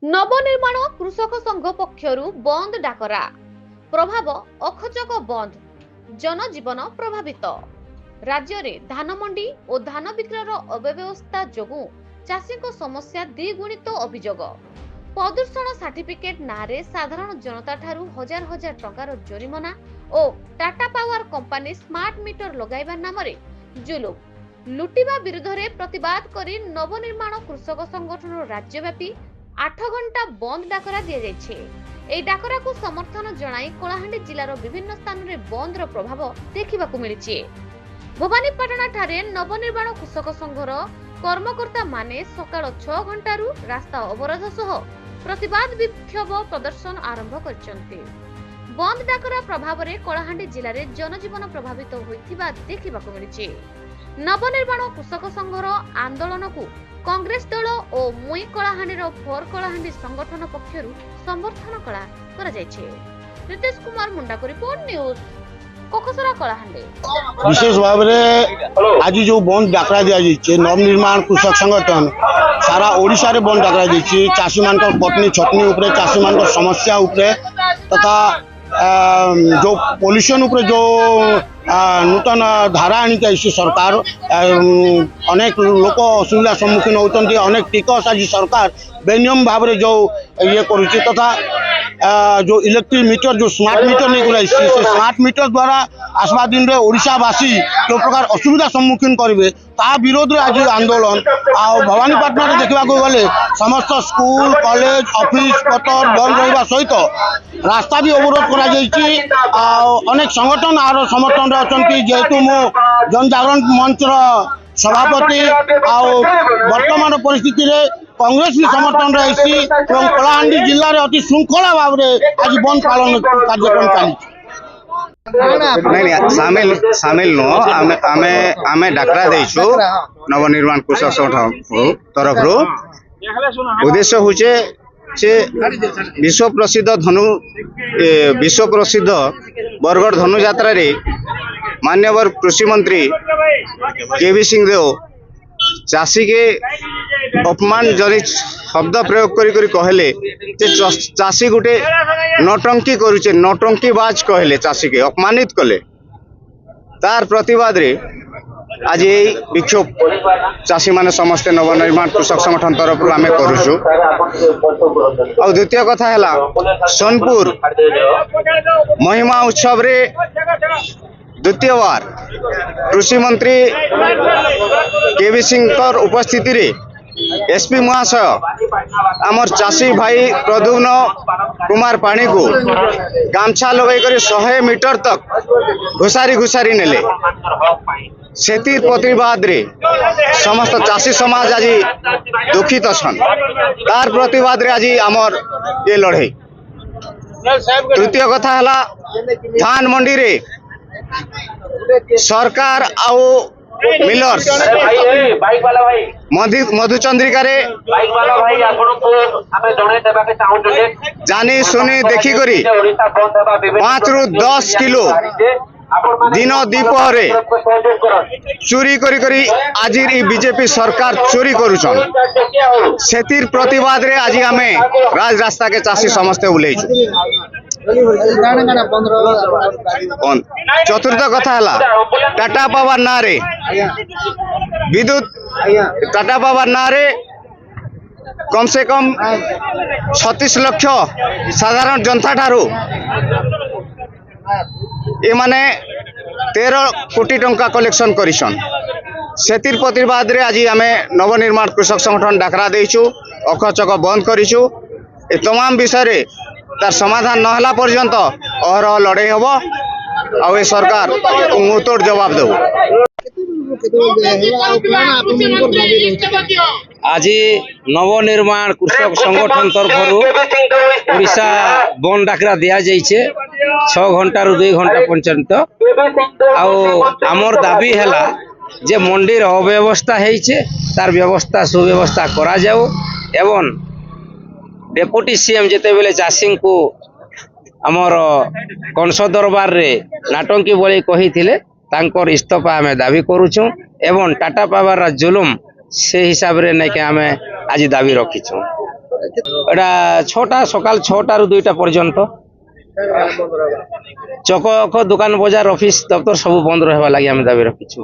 नवनिर्माण कृषक संघ पक्षरु बंद डाकरा प्रभाव अखचक बंद जनजीवन प्रभावित। राज्य में धान मंडी और धान विक्रयर अव्यवस्था जोगु चाषी समस्या द्विगुणित अभियोग। प्रदूषण सर्टिफिकेट नारे साधारण जनता ठारू हजार हजार टंकार जरिमाना और Tata Power company smart meter लगाइबा नाम जुलुम लुटिबा विरुद्ध रे प्रतिवाद करी नवनिर्माण कृषक संगठन राज्यव्यापी 8 घंटा बंद डाकरा दिया जायछे। एई डाकरा को समर्थन जणाई कलाहांडी जिलार विभिन्न स्थान रे बंद रो प्रभाव देखिबाकू मिलिछि। भवानीपाटना ठारे नवनिर्माण कृषक संघर कर्मकर्ता माने सकाळ 6 घंटारू रास्ता अवरोध सह प्रतिवाद विक्षोभ प्रदर्शन आरंभ करछन्ते। बंद डाकरा प्रभाव रे कलाहांडी जिल्ला रे जनजीवन प्रभावित होइथिबा देखिबाकू मिलिछि। नवनिर्माण कृषक संघर आंदोलन को कांग्रेस दल और मुई कलाहांडी फोर कलाहांडी संगठन पक्षरु समर्थन करा जायछे। रितेश कुमार मुंडा को रिपोर्ट न्यूज कोकसरा कलाहांडी। विशेष भाव में आज जो बंद डाकरा दिया जाइए नवनिर्माण कृषक संगठन सारा ओडिशा रे बंद डाकरा जाइए। चाषी मान पत्नी छटनी उपरे चाषी मान समस्या उपरे तथा जो पॉल्यूशन उपरे जो नूतन धारा आनी सरकार अनेक लोक असुविधा सम्मुखीन होती। अनेक टिकस आज सरकार बेनियम भाव में जो ये करुच्ची तथा जो इलेक्ट्रिक मीटर जो स्मार्ट मीटर नहीं कर स्मार्ट मीटर द्वारा आसवा दिन में ओडिशावासी जो प्रकार असुविधा सम्मुखीन करेंगे ता विरोध में आज आंदोलन भवानीपाटना देखा गले समस्त स्कूल कॉलेज ऑफिस पतर बंद रहा सहित रास्ता भी अवरोध कर अनेक संगठन आर समर्थन अच्छा जेहेतु मु जनजागरण मंचर सभापति वर्तमान परिस्थिति रे कांग्रेस भी समर्थन रही कलाहांडी जिले में अति श्रृंखला भाव में आज बंद पालन कार्यक्रम चली सामिल नुह डाकरा देचु नवनिर्माण कृषक संगठन तरफ उद्देश्य हूँ विश्व प्रसिद्ध बरगढ़ धनु यात्रा रे मान्यवर कृषि मंत्री केवी सिंह देव चाषी के अपमान जनित शब्द प्रयोग करी कहले चाषी गोटे नौटंकी करुचे नौटंकीबाज कहले चाषी के अपमानित कले तार प्रतिवाद रे आज यही विक्षोभ चाषी माने समस्ते नवनिर्माण कृषक संगठन तरफ आम करुचु। और द्वितीय कथा है सोनपुर महिमा उत्सव रे द्वितीय बार कृषि मंत्री केवी सिंह उपस्थिति रे एसपी महाशय आमर चाषी भाई प्रद्युम्न कुमार पानी को गामछा लगे 100 मीटर तक घुसारी नेले सेतिर प्रतिवाद रे समस्त चाषी समाज आज दुखित अछन तार प्रतिवाद रे आज आमर ये लड़ाई। तृतीय कथा है धान मंडी रे सरकार आउ मिलर्स मधुचंद्रिका रे जानी सुनी देखी करी 5 ରୁ 10 किलो दिन दीपहरे चोरी करी आज बीजेपी सरकार चोरी करुछन सेतिर प्रतिवाद रे आज आमे राज रास्ता के चाषी समस्ते उल्लेइछु। चतुर्थ कथा है टाटा पावर ना रे विद्युत टाटा पावर ना रे कम से कम 36 लाख साधारण जनता ठारू ये माने 13 कोटी टंका कलेक्शन करिसन सेतिर प्रतिवाद रे आज आमे नवनिर्माण कृषक संगठन डाकरा देइछु अखचक बंद करिछु। ए तमाम विषय रे तार समाधान न होला पर्यंत और लड़ाई हबो आ सरकार मुंहतोड़ जवाब देव। आज नवनिर्माण कृषक संगठन तरफ ओडिशा बंद डाकरा दिया जाइए 6 घंटा रू 2 घंटा पर्यंत आमर दाबी है जे मंडी अव्यवस्था है तार व्यवस्था सुव्यवस्था करा जाऊ एवं डेपुटी सीएम जिते बेले चाषी को आमर कंस दरबार रे नाटंकी बोली कही थिले तांकर इस्तीफा आमे दाबी करूछु एवं टाटा पावर जुलुम से हिसाब रे नहीं के आमे आज दाबी रखीछु। এটা 6টা সকাল 6টাରୁ 2টা পর্যন্ত চক দোকান বজার অফিস দপ্তর সবু বন্ধ রহবা লাগি আমি দাবি রাখিଛୁ।